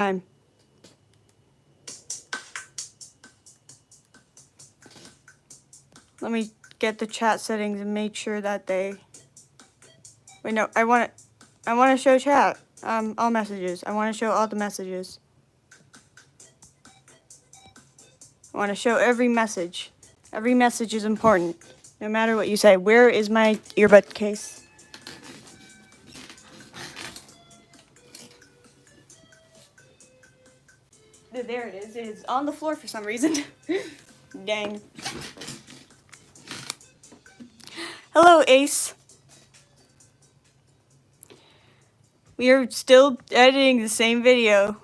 Time. Let me get the chat settings and make sure that they. Wait, no, I want to show chat. All messages. I want to show all the messages. I want to show every message. Every message is important, no matter what you say. Where is my earbud case? There it is. It is on the floor for some reason. Dang. Hello, Ace. We are still editing the same video.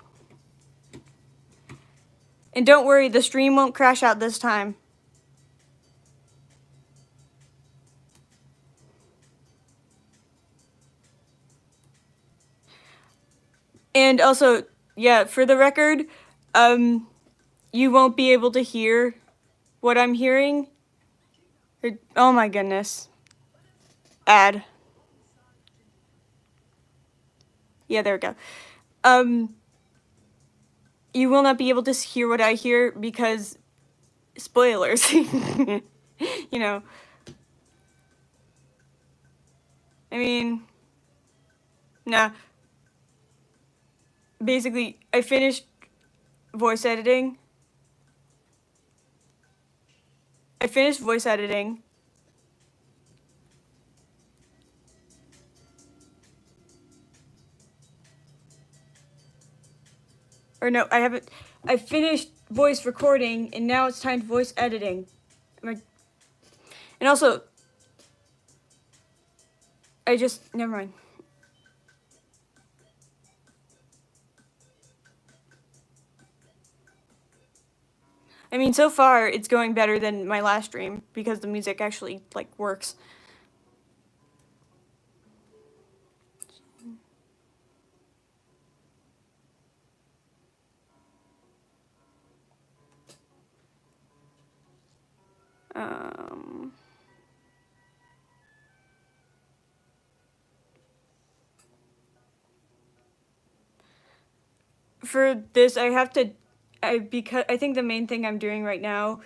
And don't worry, the stream won't crash out this time. And also, yeah, for the record, you won't be able to hear what I'm hearing. Oh my goodness. Add. Yeah, there we go. You will not be able to hear what I hear because spoilers. You know. I mean, nah. Basically, I finished voice editing. Or no, I haven't. I finished voice recording, and now it's time to voice editing. And also, never mind. I mean, so far, it's going better than my last stream, because the music actually, like, works. For this, because I think the main thing I'm doing right now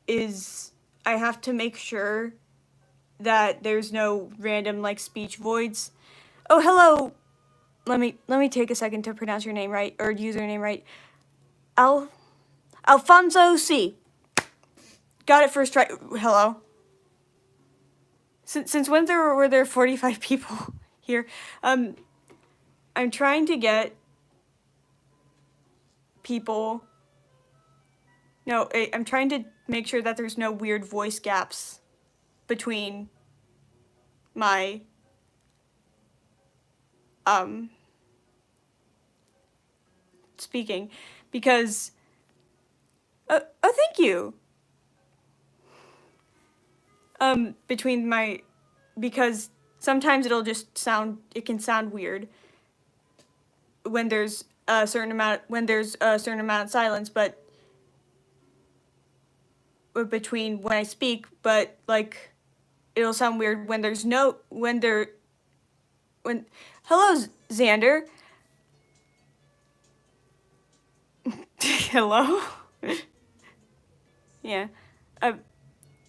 is I have to make sure that there's no random, like, speech voids. Oh, hello! Let me take a second to pronounce your name right, or username right. Alfonso C. Got it first try. Hello. Since when were there 45 people here? I'm trying to get people. No, I'm trying to make sure that there's no weird voice gaps between my speaking, because oh, thank you. Because sometimes it can sound weird when there's a certain amount of silence, but between when I speak, but like it'll sound weird when hello, Xander. Hello. Yeah.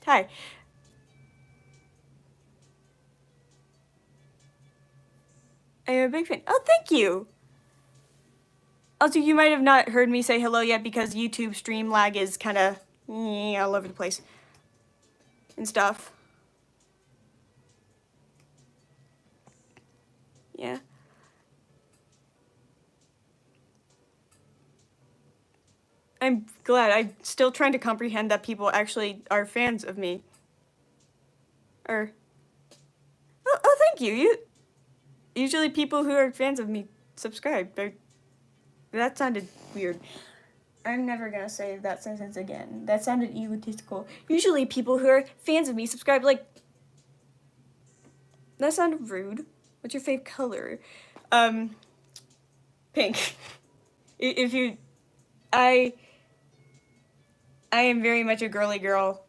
Hi. I'm a big fan. Oh, thank you. Also, you might have not heard me say hello yet because YouTube stream lag is kind of all over the place and stuff. Yeah. I'm glad. I'm still trying to comprehend that people actually are fans of me. Oh, thank you. Usually people who are fans of me subscribe. That sounded weird. I'm never gonna say that sentence again. That sounded egotistical. Usually people who are fans of me subscribe. Like, that sounded rude. What's your favorite color? Pink. If you, I am very much a girly girl.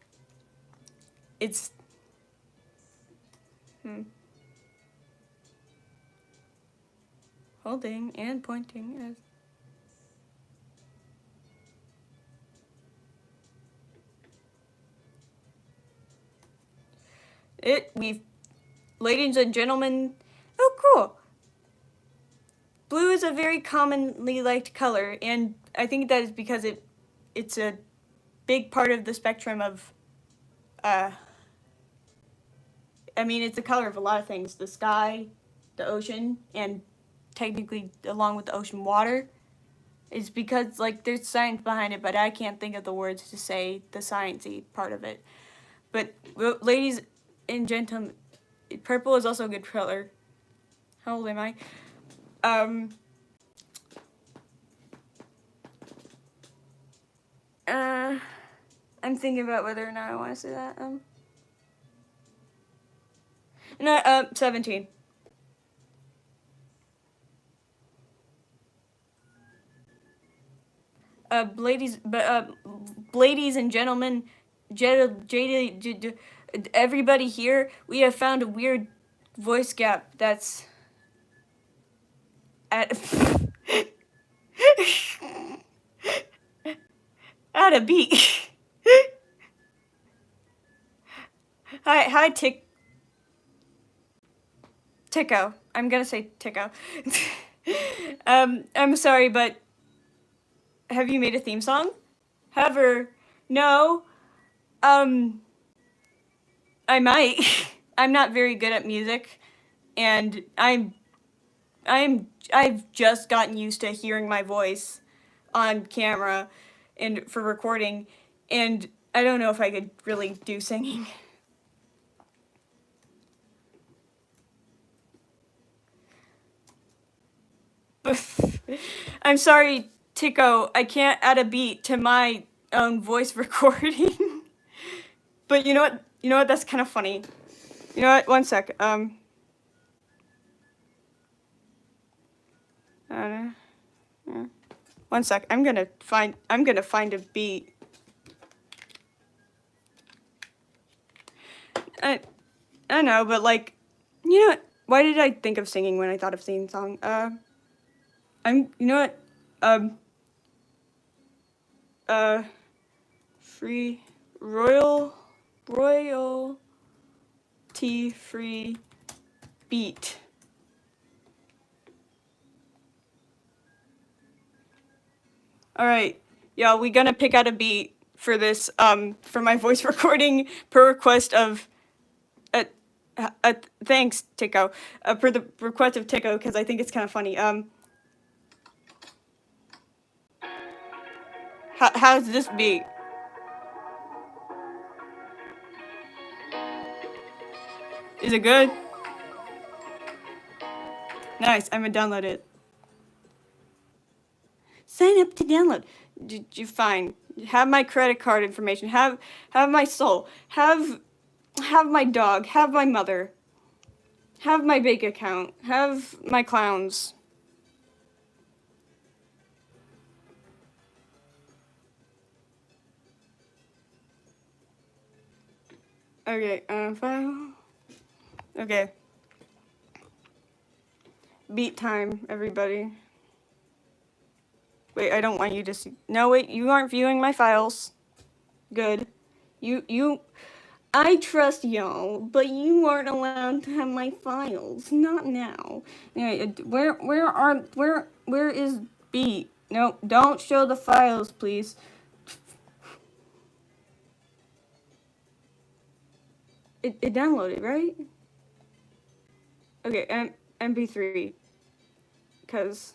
It's, holding and pointing as. Ladies and gentlemen, oh cool. Blue is a very commonly liked color, and I think that is because it's a big part of the spectrum of, I mean, it's the color of a lot of things. The sky, the ocean, and technically along with the ocean water. Is because, like, there's science behind it, but I can't think of the words to say the sciencey part of it. But, ladies and gentlemen, purple is also a good color. How old am I? I'm thinking about whether or not I want to say that. No, 17. Ladies and gentlemen, everybody here, we have found a weird voice gap that's at at a beat. Hi, Tico. I'm gonna say Tico. I'm sorry, but have you made a theme song? However, no. I might. I'm not very good at music, and I've just gotten used to hearing my voice on camera and for recording, and I don't know if I could really do singing. I'm sorry, Tico, I can't add a beat to my own voice recording. But you know what? You know what? That's kind of funny. You know what? One sec. Uh, one sec. I'm gonna find a beat. I I know, but like, you know what? Why did I think of singing when I thought of singing song? You know what? Um, uh, free royalty free beat. All right, y'all, we gonna pick out a beat for this, for my voice recording per request of, thanks, Tico, per the request of Tico, because I think it's kind of funny. How's this beat? Is it good? Nice, I'm gonna download it. Sign up to download. You fine. Have my credit card information. Have my soul. Have my dog. Have my mother. Have my bank account. Have my clowns. Okay, file. Okay. Beat time, everybody. Wait, I don't want you to see. No, wait, you aren't viewing my files. Good. I trust y'all, but you aren't allowed to have my files. Not now. Anyway, where is Beat? No, don't show the files, please. It downloaded, right? Okay, MP3. Cause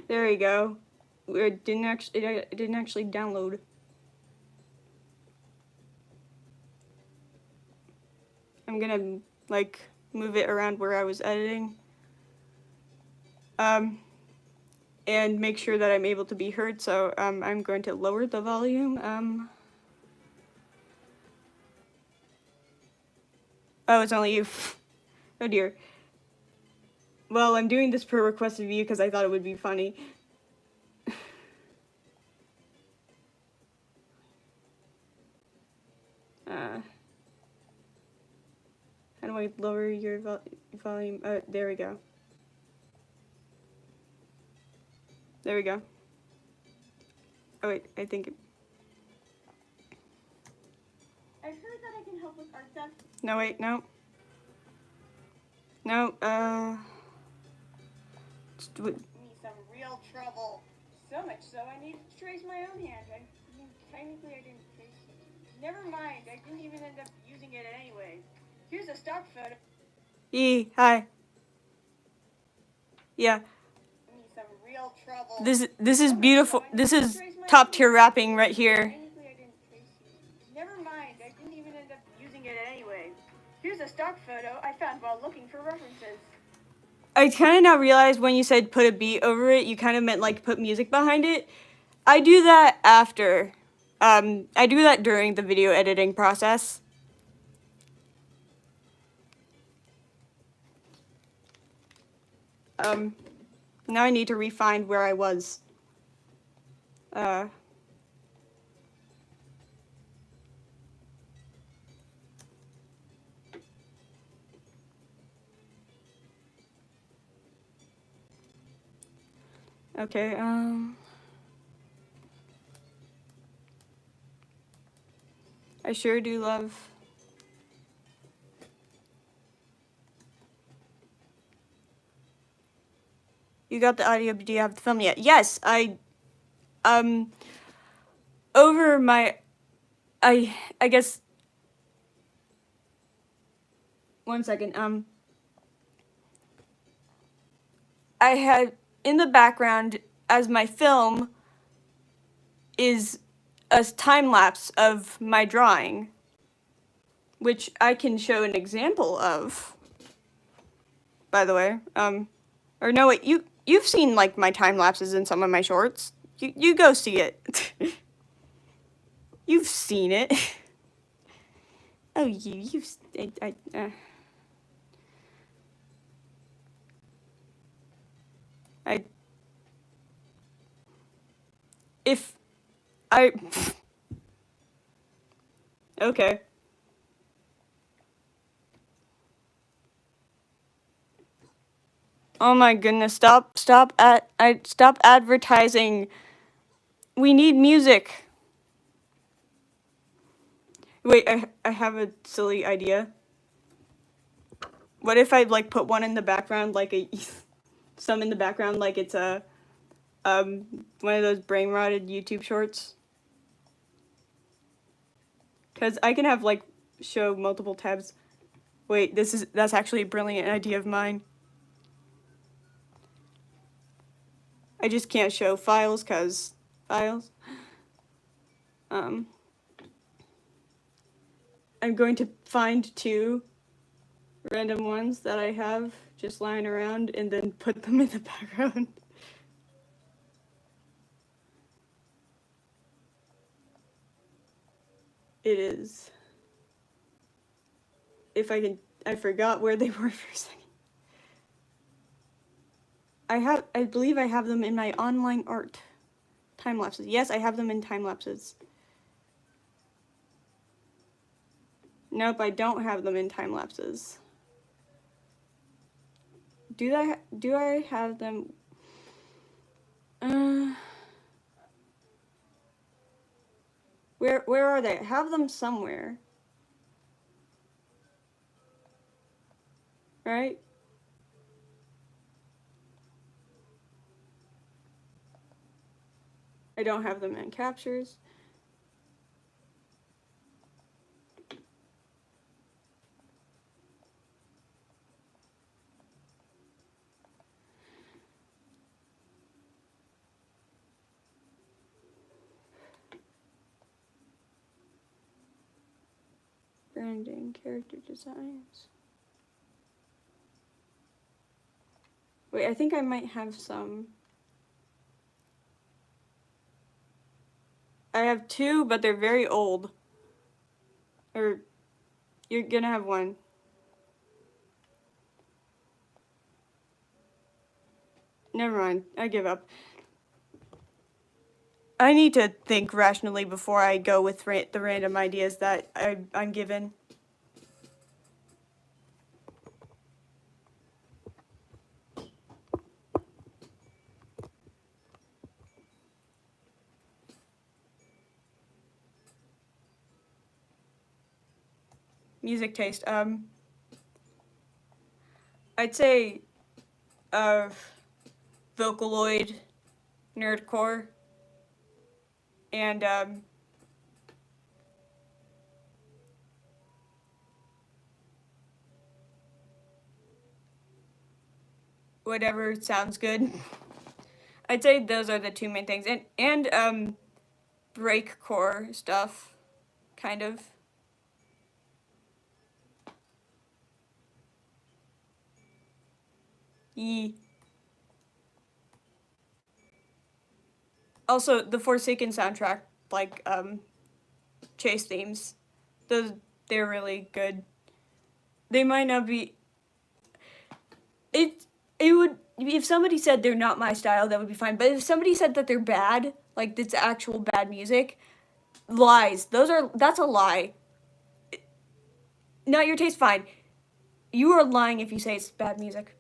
there we go. It didn't actually download. I'm gonna like move it around where I was editing. And make sure that I'm able to be heard. So I'm going to lower the volume. Oh, it's only you. Oh dear. Well, I'm doing this per request of you because I thought it would be funny. How do I lower your volume? There we go. There we go. Oh wait, I think. I've heard that I can help with art theft. No, wait, no. No, me some real trouble. So much so, I needed to trace my own hand. I mean, technically I didn't trace it. Never mind, I didn't even end up using it anyway. Here's a stock photo. Hi. Yeah. Me some real trouble. This is beautiful. This is top tier rapping right here. Technically I didn't trace it. Never mind, I didn't even end up using it anyway. Here's a stock photo I found while looking for references. I kind of now realize when you said put a beat over it, you kind of meant like put music behind it. I do that after. I do that during the video editing process. Now I need to refine where I was. Okay, I sure do love... You got the audio, but do you have the film yet? Yes, over my... I guess... One second, I had, in the background, as my film, is a time-lapse of my drawing, which I can show an example of, by the way. Or no, wait, you've seen, like, my time-lapses in some of my shorts. You go see it. You've seen it. Oh, you've... If I... Okay. Oh my goodness, stop advertising. We need music. Wait, I have a silly idea. What if I like put one in the background, like some in the background, like it's a one of those brain rotted YouTube shorts? Cause I can have like show multiple tabs. Wait, that's actually a brilliant idea of mine. I just can't show files cause files. I'm going to find 2 random ones that I have just lying around and then put them in the background. It is. If I can, I forgot where they were for a second. I believe I have them in my online art time lapses. Yes, I have them in time lapses. Nope, I don't have them in time lapses. Do I have them? Where are they? I have them somewhere. Right? I don't have them in captures. Branding, character designs. Wait, I think I might have some. I have 2, but they're very old. Or, you're gonna have 1. Never mind, I give up. I need to think rationally before I go with the random ideas that I'm given. music taste. I'd say Vocaloid, Nerdcore, and whatever sounds good. I'd say those are the two main things, and breakcore stuff, kind of. Yee. Also, the Forsaken soundtrack, like chase themes, those they're really good. They might not be. It would, if somebody said they're not my style, that would be fine. But if somebody said that they're bad, like it's actual bad music, lies. That's a lie. Not your taste, fine. You are lying if you say it's bad music.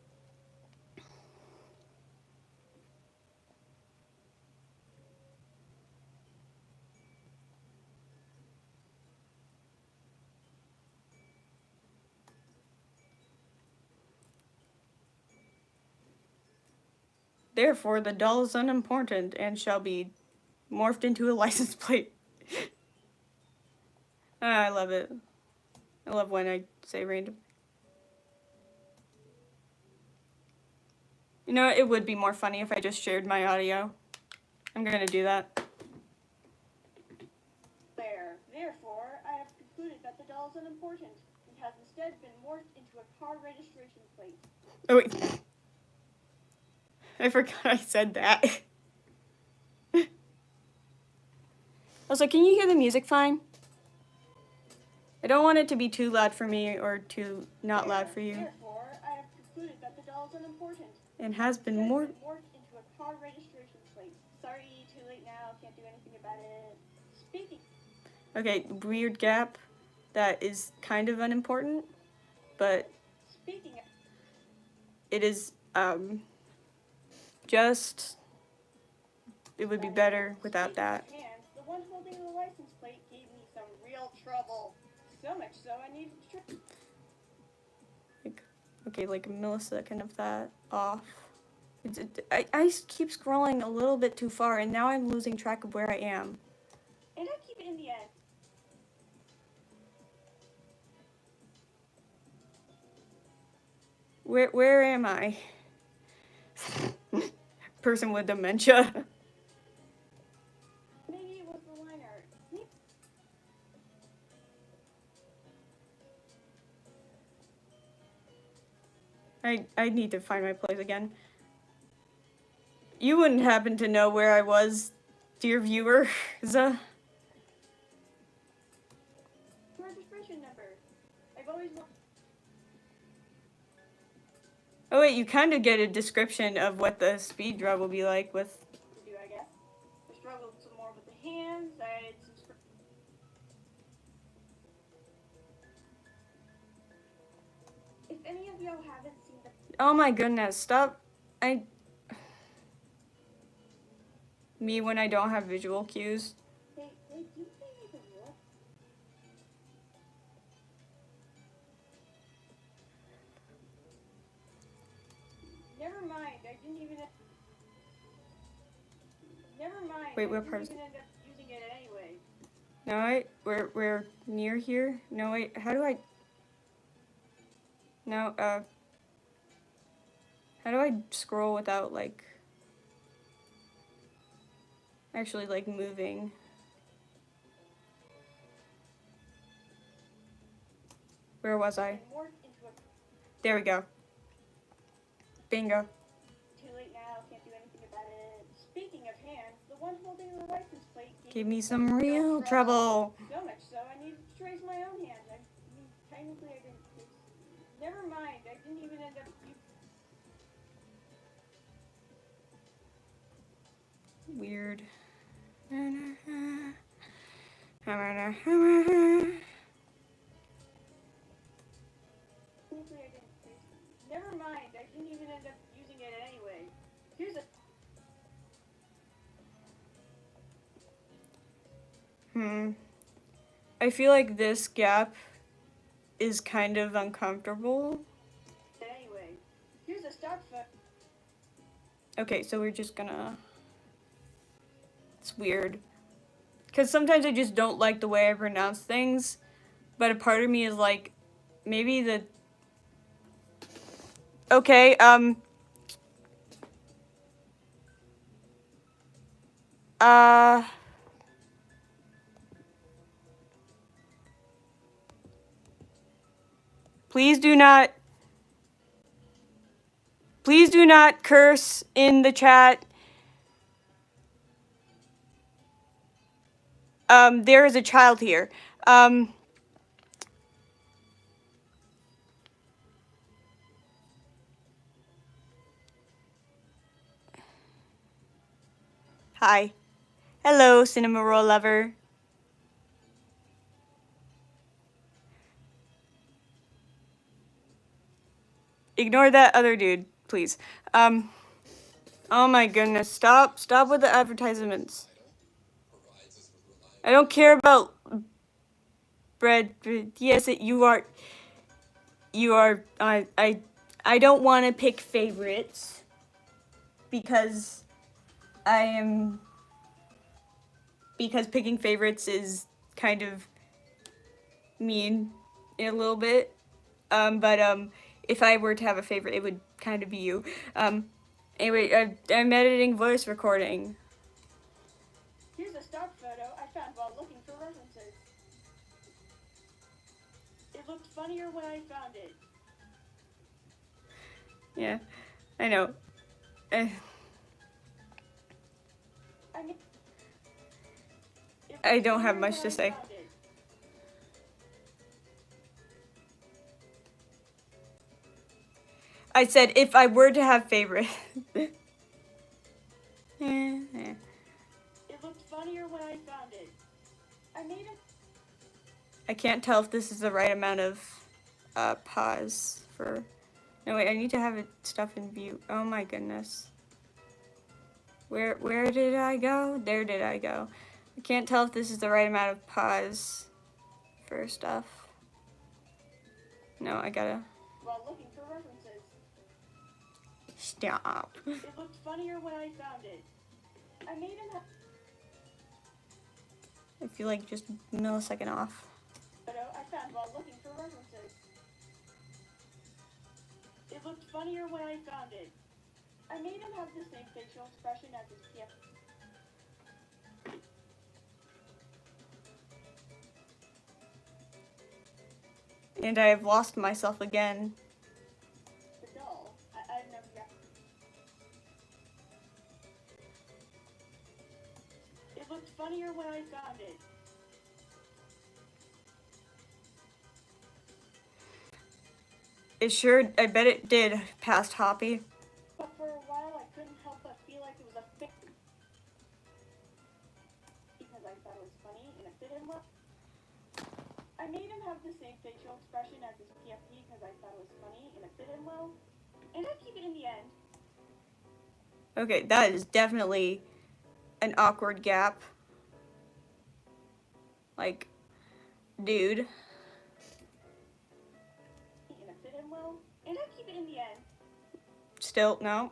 Therefore, the doll is unimportant and shall be morphed into a license plate. I love it. I love when I say random. You know, it would be more funny if I just shared my audio. I'm gonna do that. Therefore, I have concluded that the doll is unimportant and has instead been morphed into a car registration plate. Oh wait. I forgot I said that. Also, can you hear the music fine? I don't want it to be too loud for me or too not loud for you. Therefore, I have concluded that the doll is unimportant And has been morphed into a car registration plate. Sorry, too late now. Can't do anything about it. Speaking. Okay, weird gap. That is kind of unimportant, but Speaking. it is just. It would be better without that. Hands, the one holding the license plate gave me some real trouble. So much so I needed to. Okay, like a millisecond of that off. I keep scrolling a little bit too far, and now I'm losing track of where I am. And I keep it in the end. Where am I? Person with dementia. Maybe it was the line art. I need to find my place again. You wouldn't happen to know where I was, dear viewer. Registration number. I've always wanted. Oh wait, you kind of get a description of what the speed draw will be like with. To do, I guess. I struggled some more with the hands. I had some. If any of y'all haven't seen the. Oh my goodness! Stop! Me when I don't have visual cues. Hey, do you think I could look? Never mind. I didn't even. Never mind. Wait, I what didn't part? even end up using it anyway. No, wait. We're near here. No, wait. How do I? No. How do I scroll without like? Actually, like moving. Where was I? There we go. Bingo. Too late now, can't do anything about it. Speaking of hands, the one holding the license plate Gave me some real trouble. So much so I needed to trace my own hands. Technically I didn't. Never mind, I didn't even end up. Weird. Never mind, I didn't even end up using it anyway. Here's a. I feel like this gap is kind of uncomfortable. Anyway, here's a stock photo. Okay, so we're just gonna... It's weird. Because sometimes I just don't like the way I pronounce things. But a part of me is like, maybe the... Okay, Please do not curse in the chat. There is a child here. Hi. Hello, Cinema Roll Lover. Ignore that other dude, please. Oh my goodness, stop with the advertisements. I don't care about bread. Yes, you are, I don't want to pick favorites because because picking favorites is kind of mean a little bit. But if I were to have a favorite, it would kind of be you. Anyway, I'm editing voice recording. Here's a stock photo I found while looking for references. It looked funnier when I found it. Yeah, I know. I don't have much to say. I said if I were to have favorite. It looked funnier when I found it. I can't tell if this is the right amount of pause for... No, wait, I need to have it stuff in view. Oh my goodness. Where did I go? There did I go. I can't tell if this is the right amount of pause for stuff. No, I gotta... While looking for references. Stop. It looked funnier when I found it. I made him have... I feel like just a millisecond off. Photo I found while looking for references. It looked funnier when I found it. I made him have the same facial expression as his PF. And I have lost myself again. The doll. I've never got... It looked funnier when I found it. It sure, I bet it did, past Hoppy. But for a while I couldn't help but feel like it was a fake. Because I thought it was funny and it fit him well. I made him have the same facial expression as his PFP because I thought it was funny and it fit him well. And I keep it in the end. Okay, that is definitely an awkward gap. Like, dude. Well, and I keep it in the end. Still, no.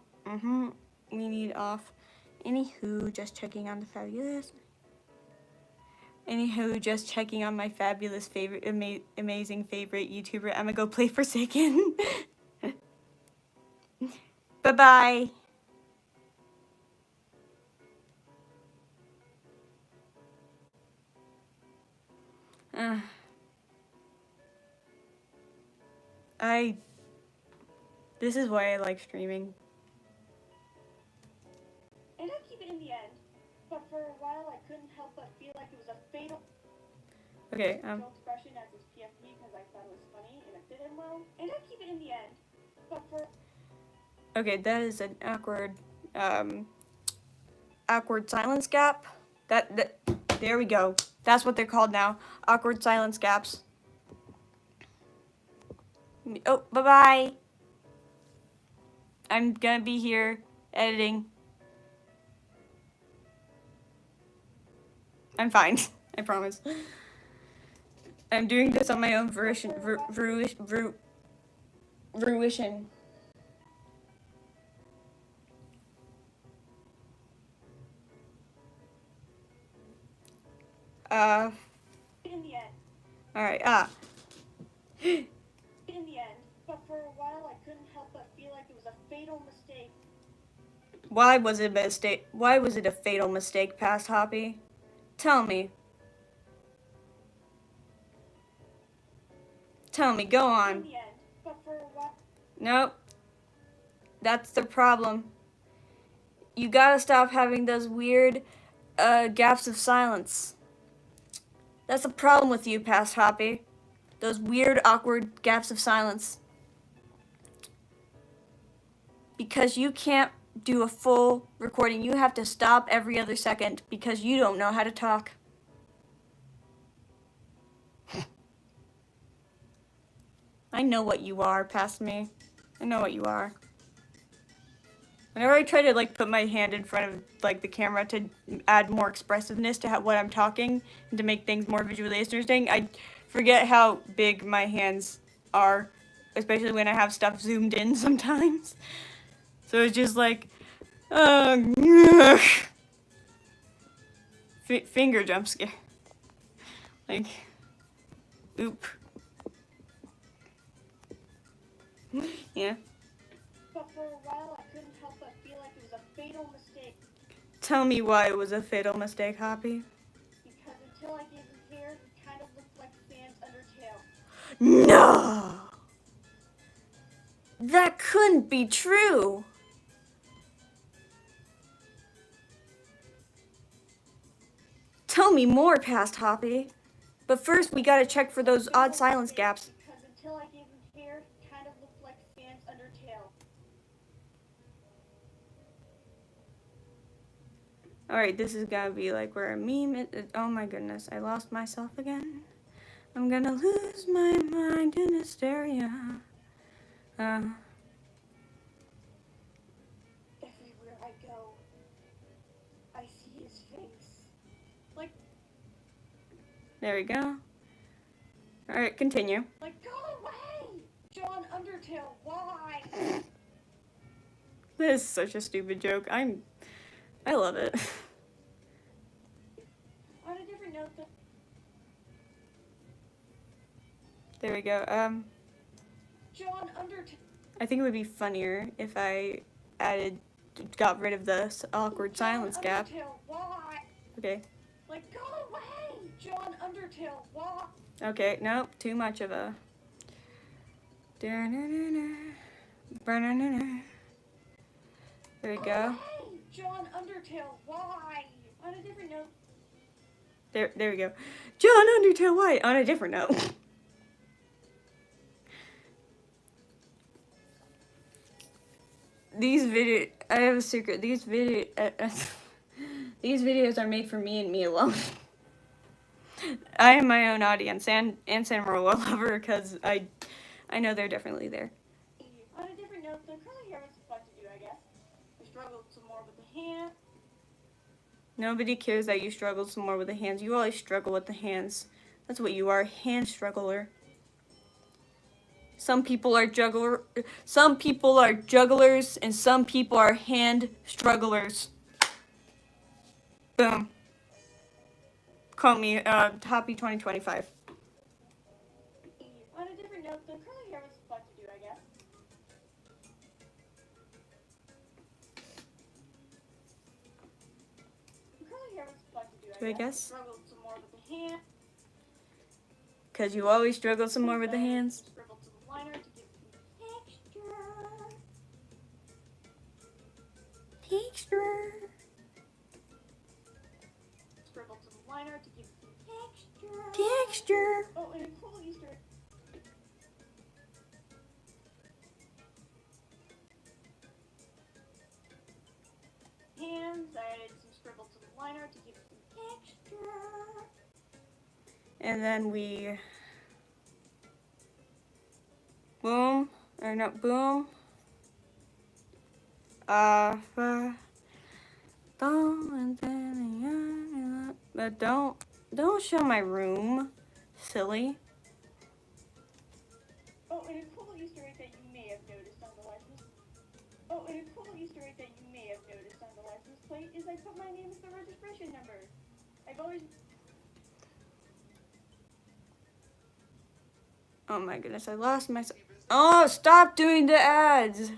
We need off. Anywho, just checking on the fabulous. Anywho, just checking on my fabulous favorite, amazing favorite YouTuber. I'm gonna go play Forsaken. Bye-bye. This is why I like streaming. And I keep it in the end. But for a while I couldn't help but feel like it was a fatal... Okay, expression as his PFP because I thought it was funny and it fit him well. And I keep it in the end. But for... Okay, that is an awkward silence gap. There we go. That's what they're called now. Awkward silence gaps. Oh, bye-bye. I'm gonna be here editing. I'm fine. I promise. I'm doing this on my own fruition. In the end. Alright, In the end, but for a while I couldn't help but feel like it was a fatal mistake. Why was it a mistake? Why was it a fatal mistake, Past Hoppy? Tell me. Tell me, go In on. the end, but for a while. Nope. That's the problem. You gotta stop having those weird gaps of silence. That's the problem with you, Past Hoppy. Those weird, awkward gaps of silence. Because you can't do a full recording. You have to stop every other second because you don't know how to talk. I know what you are, past me. I know what you are. Whenever I try to like put my hand in front of like the camera to add more expressiveness to what I'm talking and to make things more visually interesting, I forget how big my hands are, especially when I have stuff zoomed in sometimes. So it's just like, finger jump scare. Like, oop. Yeah. But for a while I couldn't help but feel like it was a fatal mistake. Tell me why it was a fatal mistake, Hoppy. Because until I gave him hair, he kind of looked like Sans Undertale. No! That couldn't be true! Tell me more, Past Hoppy. But first, we gotta check for those odd silence gaps. Because until I gave him hair, he kind of looked like Sans Undertale. Alright, this is gonna be like where a meme is. Oh my goodness, I lost myself again. I'm gonna lose my mind in hysteria. Everywhere I go, I see his face. Like, There we go. Alright, continue. go away! John Undertale, why? This is such a stupid joke. I love it. On a different note, though. There we go. John Undertale. I think it would be funnier if I got rid of the awkward silence gap. Undertale, why? Okay. Go away! John Undertale, why? Okay, nope, too much of a. There we go. Hey, John Undertale, why? On a different note. There we go. John Undertale White. On a different note. I have a secret. These videos are made for me and me alone. I am my own audience and Samurai lover because I know they're definitely there. On a different note, the curly hair was fun to do, I guess. I struggled some more with the hand. Nobody cares that you struggled some more with the hands. You always struggle with the hands. That's what you are, hand struggler. Some people are jugglers, and some people are hand strugglers. Boom. Quote me, Hoppy 2025. On a different note, the curly hair was fun to do, I guess. The curly hair was fun to do, I guess. I struggled some more with the hand. Because you always struggle some more with the hands. Scribbled some liner to give some texture. Texture. Scribbled some liner to give some texture. Texture. Oh, and a cool Easter egg. Hands, I added some scribbled some liner to give some texture. And then we boom, or not boom. Don't show my room. Silly. Oh, and a cool Easter egg that you may have noticed on the license. Oh, and a cool Easter egg that you may have noticed on the license plate is I put my name as the registration number. I've always. Oh my goodness, I lost myself. Oh, stop doing the ads.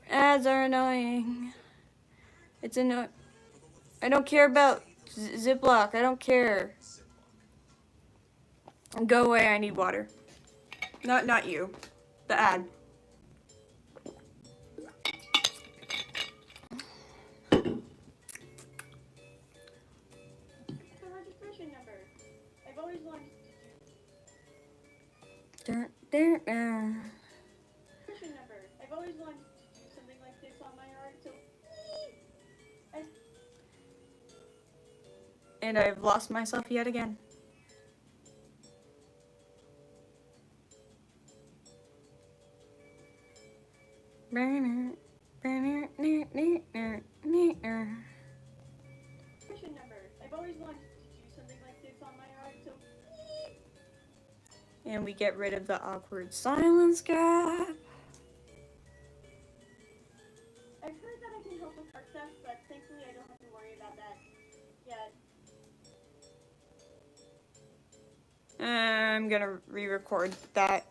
Ads are annoying. It's annoying. I don't care about Ziploc. I don't care. Go away. I need water. Not you. The ad. The registration number. I've always wanted to do. There. Registration number. I've always wanted to do something like this on my art, so. And I've lost myself yet again. Registration number. I've always wanted to do something like this on my art, so. And we get rid of the awkward silence gap. I've heard that I can help with art theft, but thankfully I don't have to worry about that yet. I'm gonna re-record that.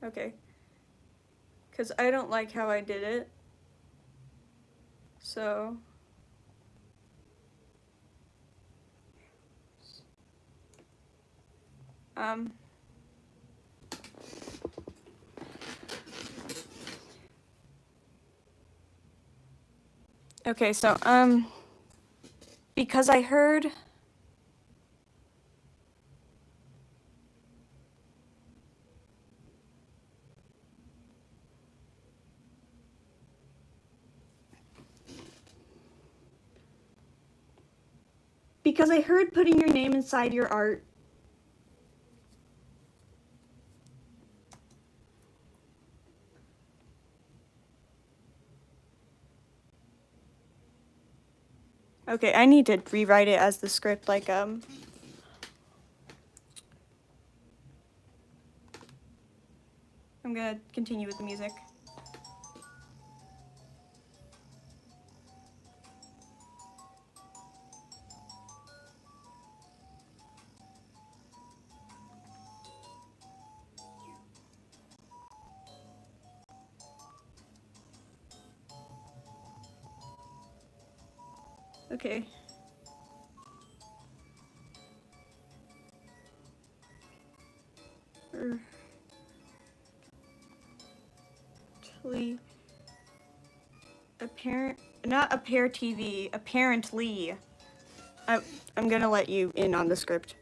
Okay. Because I don't like how I did it. So. Okay, so, because I heard putting your name inside your art. Okay, I need to rewrite it as the script, like, I'm gonna continue with the music. Okay. Not Appear TV, apparently. I'm gonna let you in on the script.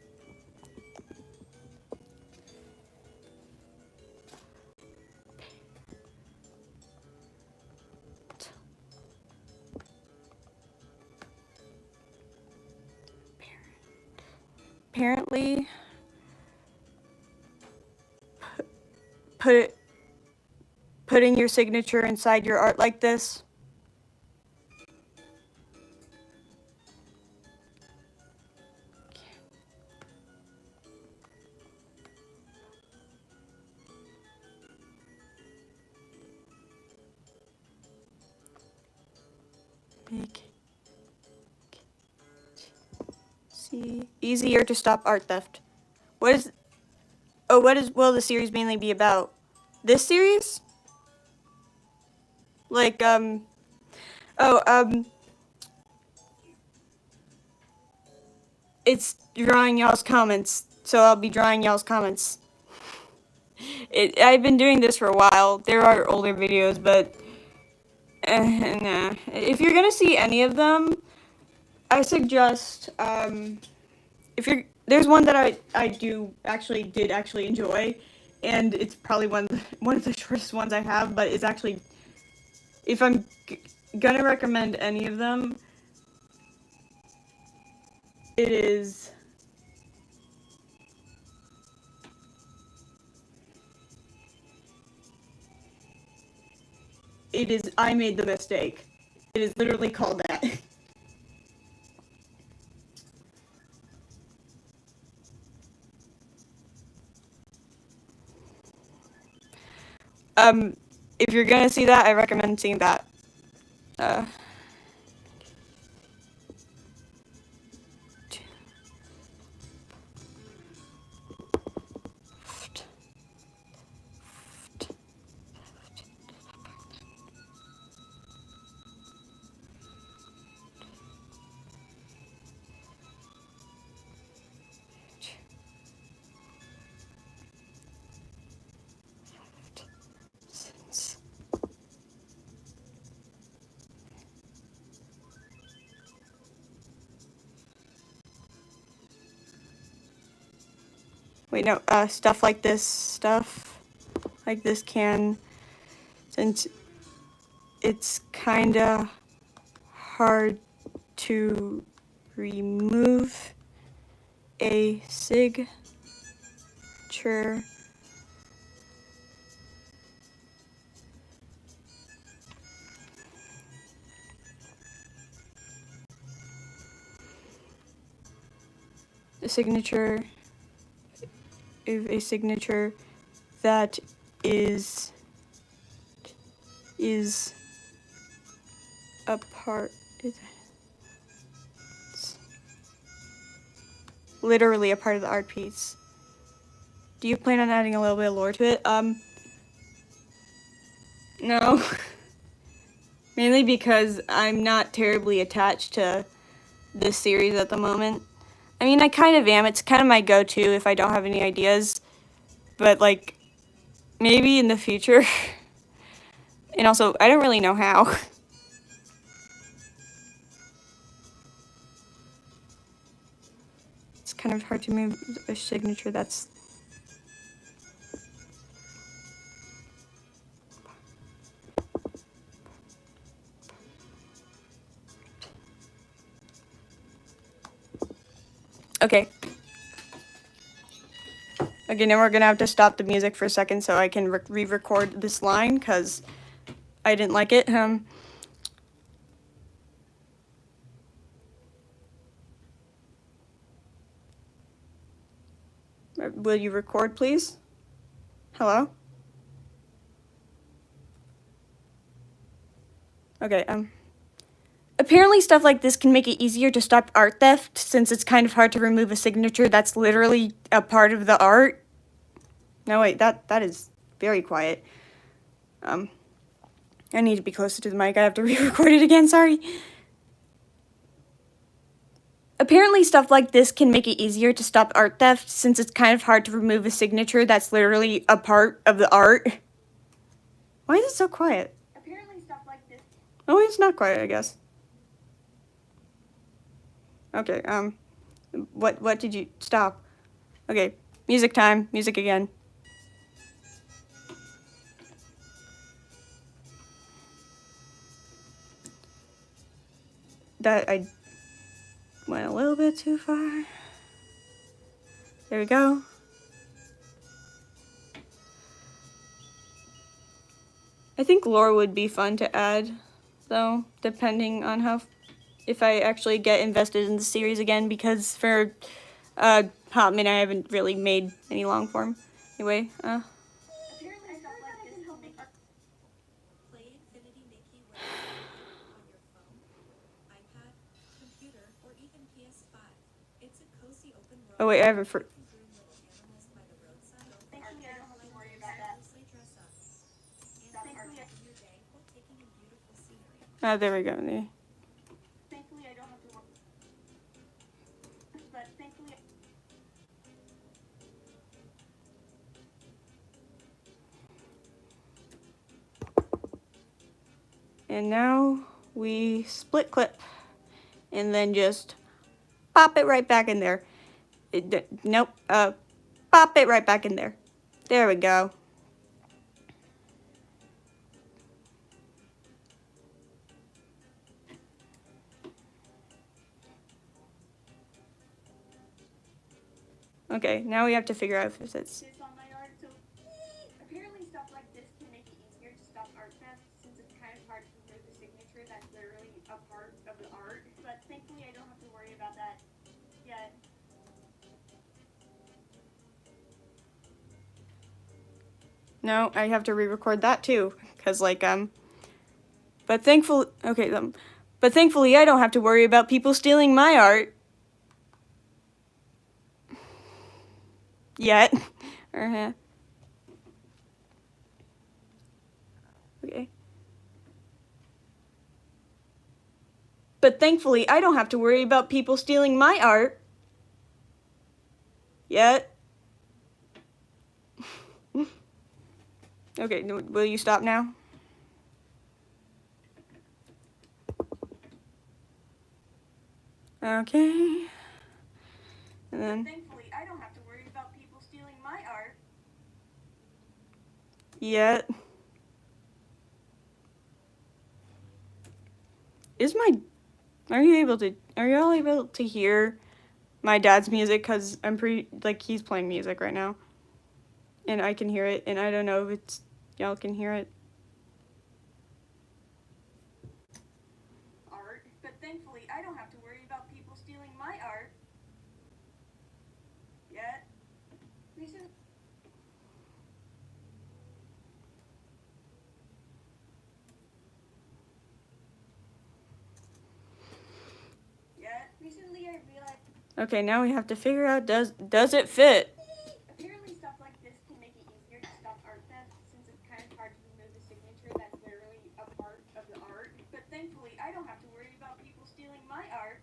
Apparently, putting your signature inside your art like this. See, easier to stop art theft. What will the series mainly be about? This series? Like, it's drawing y'all's comments, so I'll be drawing y'all's comments. I've been doing this for a while. There are older videos, but nah. If you're gonna see any of them, I suggest there's one that I did actually enjoy, and it's probably one of the shortest ones I have, but it's actually, if I'm gonna recommend any of them, it is it is, I made the mistake. It is literally called that. If you're gonna see that, I recommend seeing that. Wait, no, stuff like this can, since it's kinda hard to remove a signature. A signature that is a part, it's literally a part of the art piece. Do you plan on adding a little bit of lore to it? No. Mainly because I'm not terribly attached to this series at the moment. I mean, I kind of am. It's kind of my go-to if I don't have any ideas. But, like, maybe in the future. And also, I don't really know how. It's kind of hard to move a signature that's... Okay. Okay, now we're gonna have to stop the music for a second so I can re-record this line, because I didn't like it. Will you record, please? Hello? Okay, apparently stuff like this can make it easier to stop art theft, since it's kind of hard to remove a signature that's literally a part of the art. No, wait, that is very quiet. I need to be closer to the mic. I have to re-record it again, sorry. Apparently stuff like this can make it easier to stop art theft, since it's kind of hard to remove a signature that's literally a part of the art. Why is it so quiet? Apparently stuff like this. Oh, it's not quiet, I guess. Okay, what did you, stop. Okay, music time, music again. That, I went a little bit too far. There we go. I think lore would be fun to add, though, depending on how, if I actually get invested in the series again, because for a hot minute I haven't really made any long form. Anyway, Apparently stuff like this can make Play Infinity Mickey on your phone, iPad, computer, or even PS5. It's a cozy open world. oh wait, I haven't Little animals by the roadside. Thankfully, I don't have to worry about that. Dress up. Thankfully, Your day while taking in beautiful scenery. there we go. thankfully I don't have to worry. But thankfully. And now we split clip, and then just pop it right back in there. Nope, pop it right back in there. There we go. Okay, now we have to figure out if it's... This on my art, so apparently stuff like this can make it easier to stop art theft, since it's kind kind of hard to remove the signature that's literally a part of the art, but thankfully I don't have to worry about that yet. No, I have to re-record that too, cause like but thankfully but thankfully I don't have to worry about people stealing my art yet. Okay. But thankfully I don't have to worry about people stealing my art yet. Okay, will you stop now? Okay. And then Thankfully I don't have to worry about people stealing my art yet. Are you all able to hear my dad's music? Cause I'm he's playing music right now. And I can hear it, and I don't know if y'all can hear it. art, but thankfully I don't have to worry about people stealing my art yet. Recently I realized Okay, now we have to figure out does it fit? apparently stuff like this can make it easier to stop art theft since it's kind of hard to remove the signature that's literally a part of the art. But thankfully I don't have to worry about people stealing my art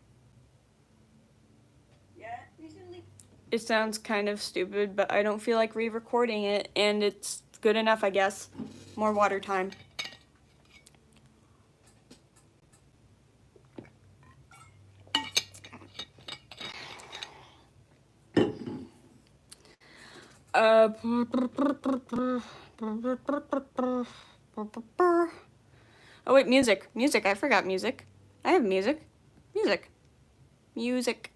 yet. Recently It sounds kind of stupid, but I don't feel like re-recording it, and it's good enough, I guess. More water time. Oh wait, music. Music, I forgot music. I have music. Music. Music.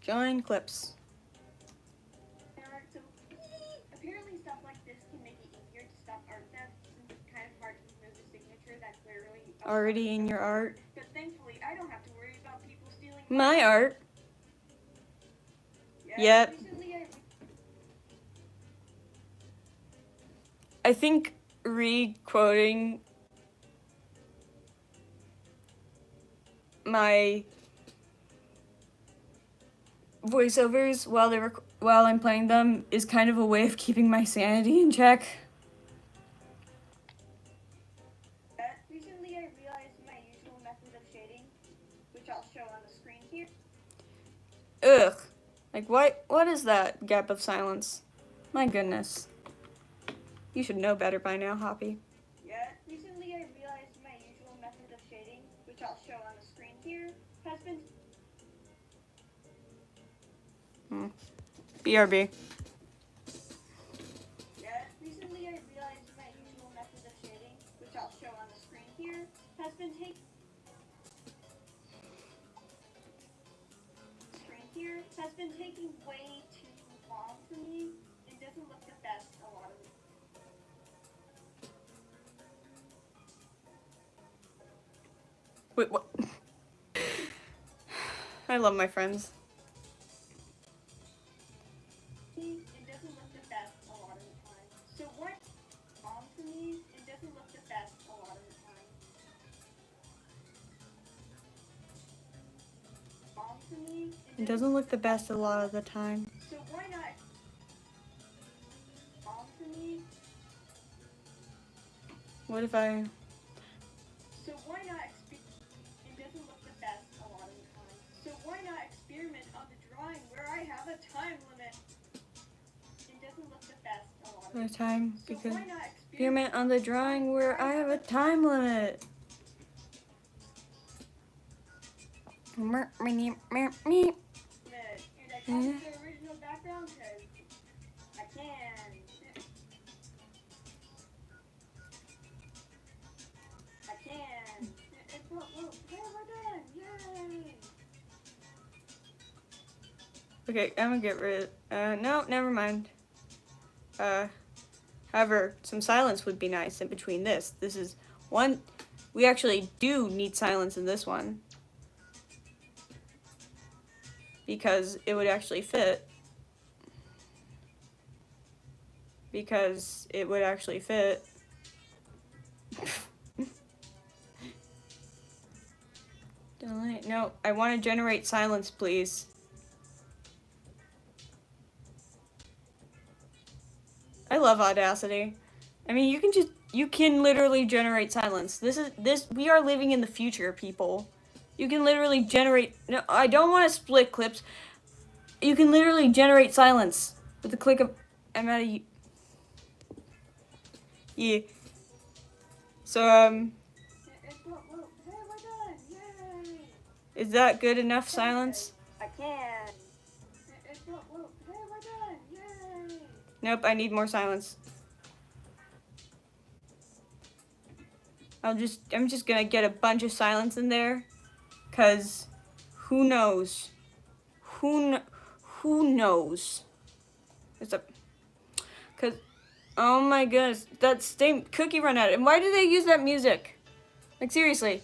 Join clips. so apparently stuff like this can make it easier to stop art theft since it's kind of hard to remove the signature that's literally a Already in your art. But thankfully I don't have to worry about people stealing My art. Yep. Recently I think re-quoting my voiceovers while I'm playing them is kind of a way of keeping my sanity in check. Recently I realized my usual method of shading, which I'll show on the screen here. Ugh. Like what is that gap of silence? My goodness. You should know better by now, Hoppy. Recently I realized my usual method of shading, which I'll show on the screen here, has been BRB. Recently I realized my usual method of shading, which I'll show on the screen here, has been taking way too long for me and doesn't look the best a lot of it. Wait, what? I love my friends. It doesn't look the best a lot of the time. So what long for me, it doesn't look the best a lot of the time. Long for me, It doesn't look the best a lot of the time. so why not long for me? What if I... So why not it doesn't look the best a lot of the time. So why not experiment on the drawing where I have a time limit? It doesn't look the best a lot of the The time, So because... why not Experiment on the drawing where I have a time limit. And I copy the original background because I can. I can. What have I done? Yay! Okay, I'm gonna get rid. No, never mind. However, some silence would be nice in between this. This is one. We actually do need silence in this one because it would actually fit. Because it would actually fit. No, I want to generate silence, please. I love Audacity. I mean, you can literally generate silence. We are living in the future, people. You can literally generate, no, I don't want to split clips. You can literally generate silence with the click of, I'm out of, yeah. So, Hey, we're done! Yay! is that good enough silence? I can. Hey, we're done! Yay! Nope, I need more silence. I'm just gonna get a bunch of silence in there, cause who knows? Who knows? It's a, cause, oh my goodness, that same cookie run out. And why do they use that music? Like seriously.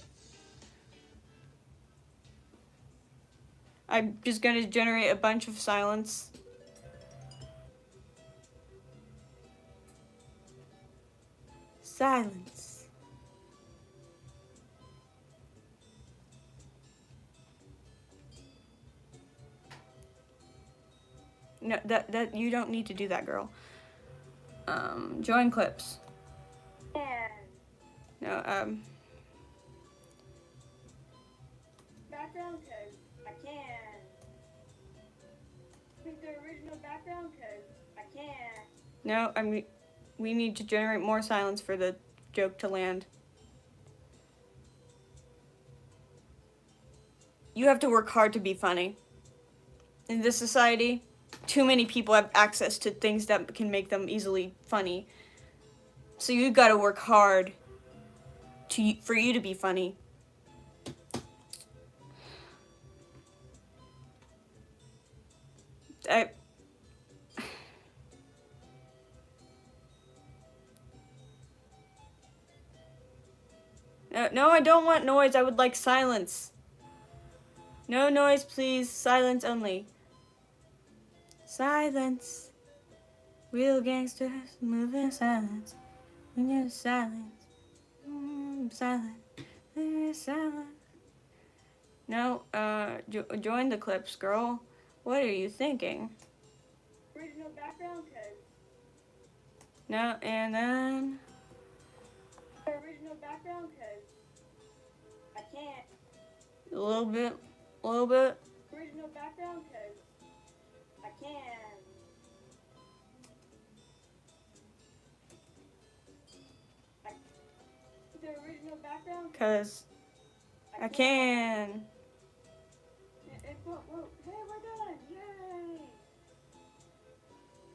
I'm just gonna generate a bunch of silence. Silence. No, that you don't need to do that, girl. Join clips. And No, background code. I can. Pick the original background code. I can. no, we need to generate more silence for the joke to land. You have to work hard to be funny. In this society, too many people have access to things that can make them easily funny. So you gotta work hard for you to be funny. No, I don't want noise. I would like silence. No noise, please. Silence only. Silence. Real gangsters move in silence. When you're silent. Silent. Silent. No, join the clips, girl. What are you thinking? Original background code. No, and then... The original background code. I can't. A little bit. Original background code. I can. The original background. Cause I can. Whoa. Hey, we're done! Yay!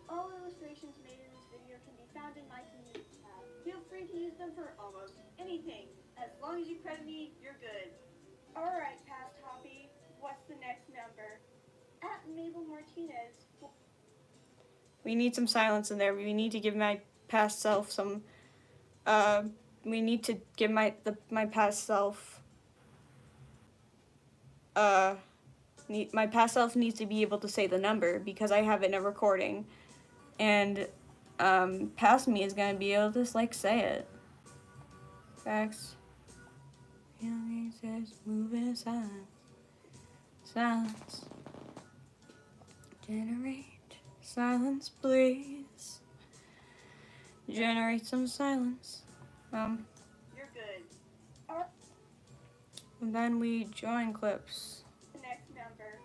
All illustrations made in this video can be found in my community tab. Feel free to use them for almost anything. As long as you credit me, you're good. Alright, Past Hoppy, what's the next number? At Mabel Martinez. We need some silence in there. We need to give my past self some. We need to give my past self. My past self needs to be able to say the number because I have it in a recording, and past me is gonna be able to like say it. Facts. Feeling says moving silence. Silence. Generate silence, please. Generate some silence. You're good. And then we join clips. The next number.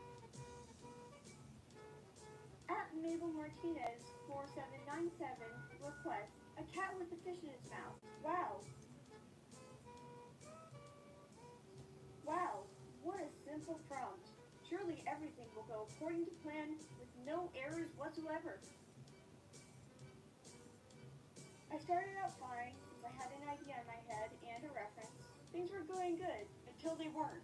At Mabel Martinez 4797 requests a cat with a fish in its mouth. Wow. Wow, what a simple prompt. Surely everything will go according to plan with no errors whatsoever. I started out fine since I had an idea in my head and a reference. Things were going good until they weren't.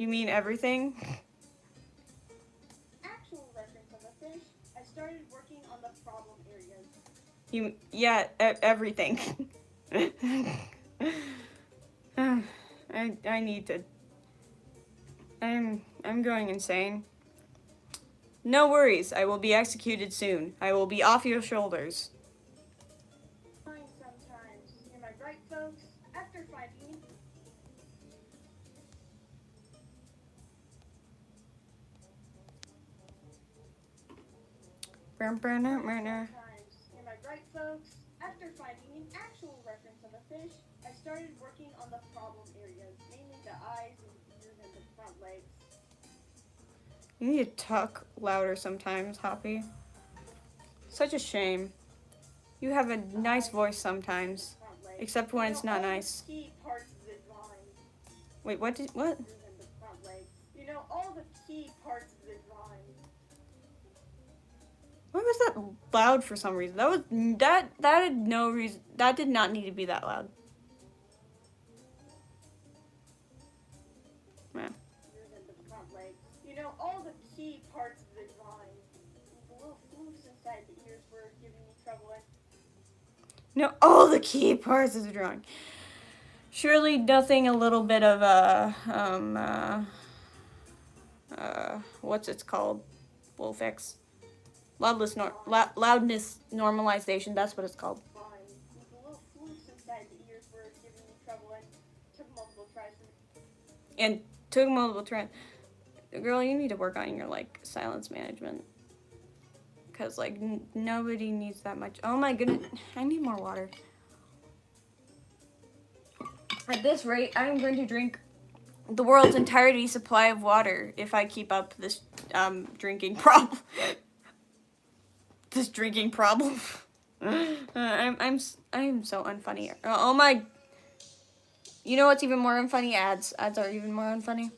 You mean everything? Actual reference of a fish. I started working on the problem areas. Everything. I need to. I'm going insane. No worries, I will be executed soon. I will be off your shoulders. Fine sometimes. Am I right, folks? After finding sometimes. Am I right, folks? After finding an actual reference of a fish, I started working on the problem areas, mainly the eyes and ears and the front legs. You need to talk louder sometimes, Hoppy. Such a shame. You have a nice voice sometimes, Front legs. except when it's not all the nice. key parts of the drawing. Wait, what? Ears and the front legs. You know all the key parts of the drawing. Why was that loud for some reason? That had no reason. That did not need to be that loud. Yeah. Ears and the front legs. You know all the key parts of the drawing. The little flukes inside the ears were giving me trouble. No, all the key parts of the drawing. Surely nothing a little bit of what's it's called? We'll fix. Loudness normalization, that's what it's called. Fine. The little flukes inside the ears were giving me trouble and took multiple tries to And took multiple tries. Girl, you need to work on your, like, silence management. Because, like, nobody needs that much. Oh my goodness, I need more water. At this rate, I'm going to drink the world's entirety supply of water if I keep up this drinking problem. This drinking problem. I'm so unfunny. Oh my. You know what's even more unfunny? Ads. Ads are even more unfunny.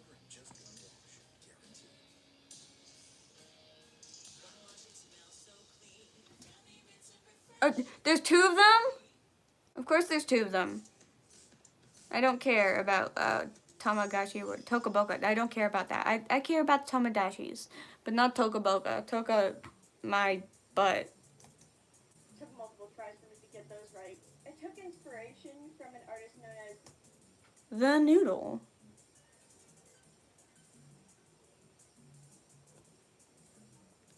There's two of them? Of course there's two of them. I don't care about Tamagotchi or Tokaboka. I don't care about that. I care about Tamadashis, but not Tokaboka. Toka, my butt. took multiple tries for me to get those right. I took inspiration from an artist known as The Noodle.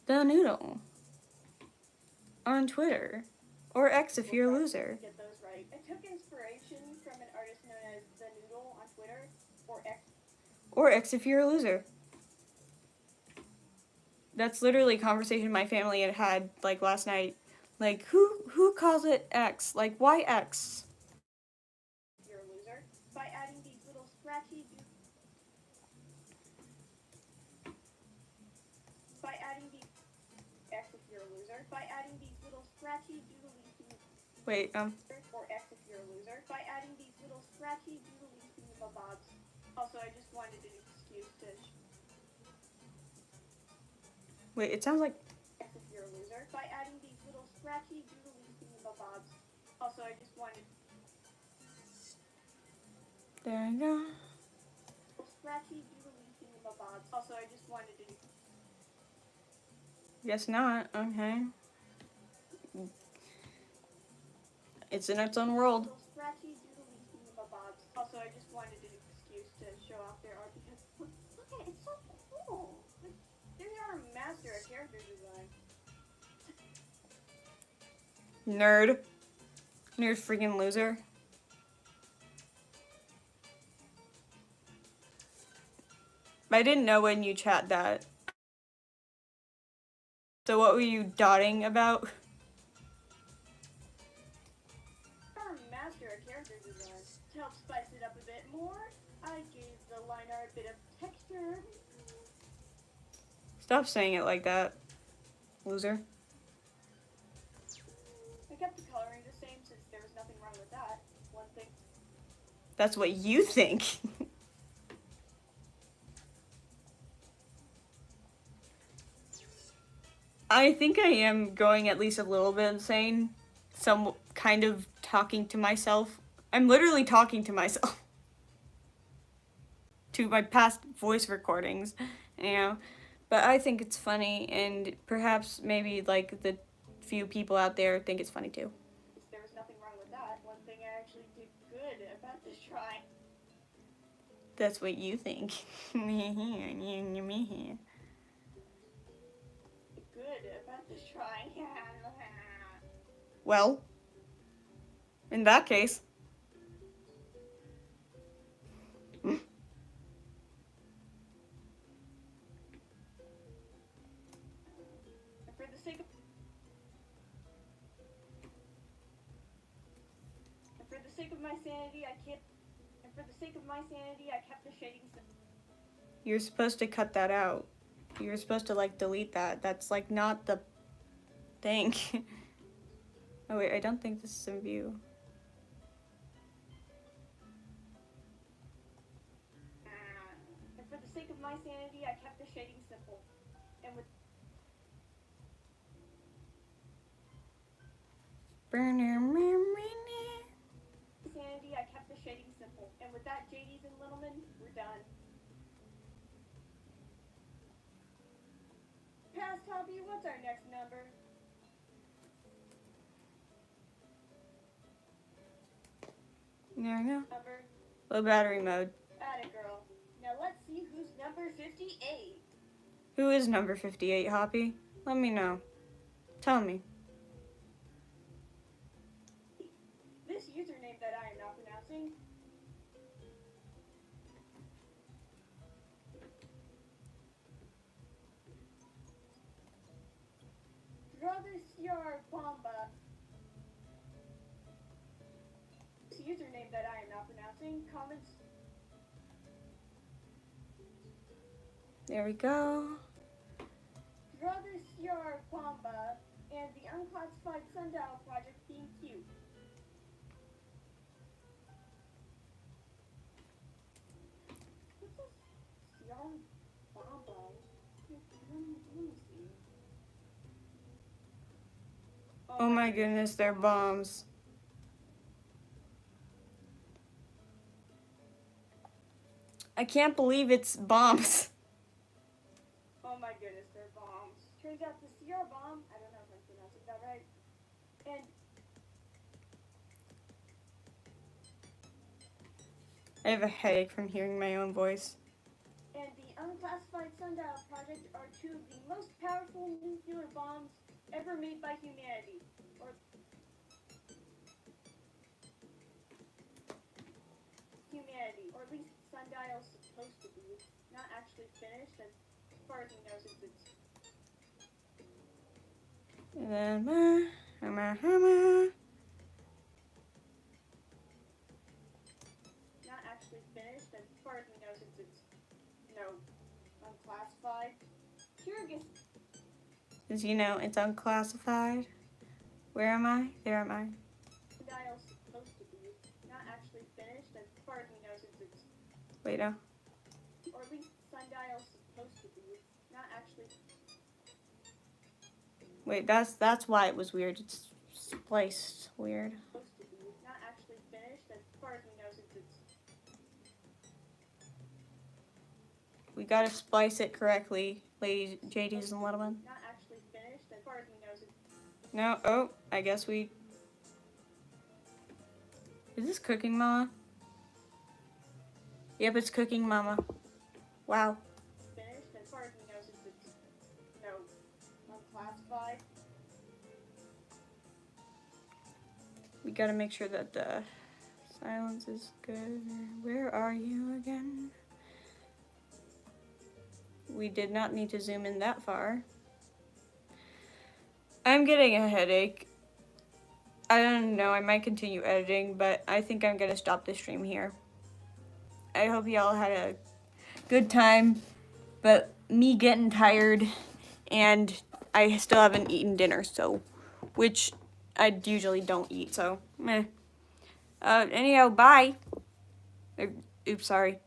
The Noodle. On Twitter. Or X if you're a loser. Get those right. I took inspiration from an artist known as The Noodle on Twitter, or X. Or X if you're a loser. That's literally a conversation my family had like last night. Like, who calls it X? Like, why X? If you're a loser, by adding these little scratchy by adding these X if you're a loser, by adding these little scratchy doodly things, Wait, or X if you're a loser, by adding these little scratchy doodly thingamabobs. Also, I just wanted an excuse to wait, it sounds like X if you're a loser, by adding these little scratchy doodly thingamabobs. Also, I just wanted there you go. little scratchy doodly thingamabobs. Also, I just wanted to Guess not. Okay. It's in its own world. little scratchy doodly thingamabobs. Also, I just wanted an excuse to show off their art because look at it, it's so cool. They are a master at character design. Nerd. Nerd freaking loser. I didn't know when you chat that. So what were you dotting about? They are a master at character design. To help spice it up a bit more, I gave the line art a bit of texture. Stop saying it like that, loser. I kept the coloring the same since there was nothing wrong with that. One thing. That's what you think. I think I am going at least a little bit insane. Some kind of talking to myself. I'm literally talking to myself. to my past voice recordings, you know. But I think it's funny, and perhaps maybe like the few people out there think it's funny too. There was nothing wrong with that. One thing I actually did good about this try. That's what you think. Good about this try. Well, in that case. For the sake of my sanity, I can't. And for the sake of my sanity, I kept the shading simple. You're supposed to cut that out. You're supposed to like delete that. That's like not the thing. Oh wait, I don't think this is in view. And for the sake of my sanity, I kept the shading simple. And with sanity, I kept the shading simple. And with that, JDs and Littleman, we're done. Past hobby, what's our next number? There we go. Number. Low battery mode. Atta girl. Now let's see who's number 58. Who is number 58, Hoppy? Let me know. Tell me. This username that I am not pronouncing. Dragosjar Bomba. This username that I am not pronouncing. Comments. There we go. Dragosjar Bomba and the unclassified Sundial project being cute. What's this? Jar Bomba? Let me see. Oh my goodness, they're bombs. I can't believe it's bombs. Oh my goodness, they're bombs. Turns out the Sierra bomb, I don't know if I'm pronouncing that right, and I have a headache from hearing my own voice. the unclassified Sundial project are two of the most powerful nuclear bombs ever made by humanity. Or humanity, or at least Sundial's supposed to be. It's not actually finished, and as far as he knows, it's And then, not actually finished, and as far as he knows, it's unclassified. Kyrgyz. as you know, it's unclassified. Where am I? There am I. Sundial's supposed to be. Not actually finished, and as far as he knows, it's Wait, no. or at least Sundial's supposed to be. Not actually. Wait, that's why it was weird. It's spliced weird. Supposed to be. Not actually finished, and as far as he knows, it's We gotta splice it correctly, ladies, JDs and Littlemen. not actually finished, and as far as he knows, it's No, oh, I guess we... Is this Cooking Mama? Yep, it's Cooking Mama. Wow. finished, and as far as he knows, it's unclassified. We gotta make sure that the silence is good. Where are you again? We did not need to zoom in that far. I'm getting a headache. I don't know, I might continue editing, but I think I'm gonna stop the stream here. I hope y'all had a good time, but me getting tired, and I still haven't eaten dinner, so, which I usually don't eat, so, meh. Anyhow, bye. Oops, sorry.